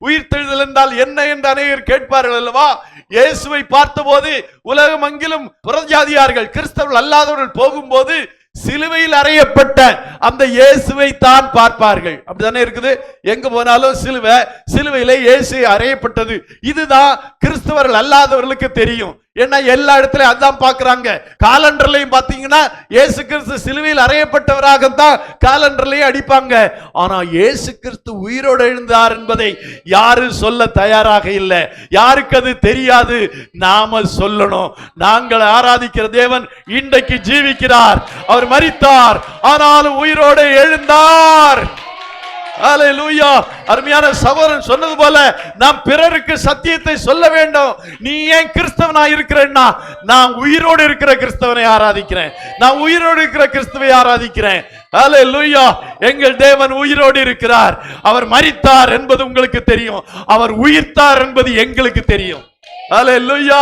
உயிர்த்தெழுதல் என்றால் என்ன என்று அநேகர் கேட்பார்கள் அல்லவா? இயேசுவை பார்த்தபோது உலகமெங்கிலும் புறஜாதியார்கள் கிறிஸ்தவர்கள் அல்லாதவர்கள் போகும்போது சிலுவையில் அறையப்பட்ட அந்த இயேசுவை தான் பார்ப்பார்கள். அப்படித்தானே இருக்குது. எங்க போனாலும் சிலுவையில இயேசு அறையப்பட்டது. இதுதான் கிறிஸ்தவர்கள் அல்லாதவர்களுக்கு தெரியும். ஏன்னா எல்லா இடத்துலயும் அதான் பாக்குறாங்க. காலண்டர்லையும் பாத்தீங்கன்னா இயேசு கிறிஸ்து சிலுவையில் அறையப்பட்டவராகத்தான் காலண்டர்லையும் அடிப்பாங்க. ஆனா இயேசு கிறிஸ்து உயிரோடு எழுந்தார் என்பதை யாரும் சொல்ல தயாராக இல்லை. யாருக்கு அது தெரியாது. நாம சொல்லணும். நாங்கள் ஆராதிக்கிற தேவன் இன்றைக்கு ஜீவிக்கிறார். அவர் மரித்தார், ஆனாலும் உயிரோடு எழுந்தார். ஹல்லேலூயா. அருமையான சகோதரன் சொன்னது போல நாம் பிறருக்கு சத்தியத்தை சொல்ல வேண்டும். நீ ஏன் கிறிஸ்தவனாய் இருக்கிறேன்னா, நான் உயிரோடு இருக்கிற கிறிஸ்தவனை ஆராதிக்கிறேன். நான் உயிரோடு இருக்கிற கிறிஸ்துவை ஆராதிக்கிறேன். ஹல்லேலூயா. எங்கள் தேவன் உயிரோடு இருக்கிறார். அவர் மரித்தார் என்பது உங்களுக்கு தெரியும். அவர் உயிர்த்தார் என்பது எங்களுக்கு தெரியும். ஹல்லேலூயா.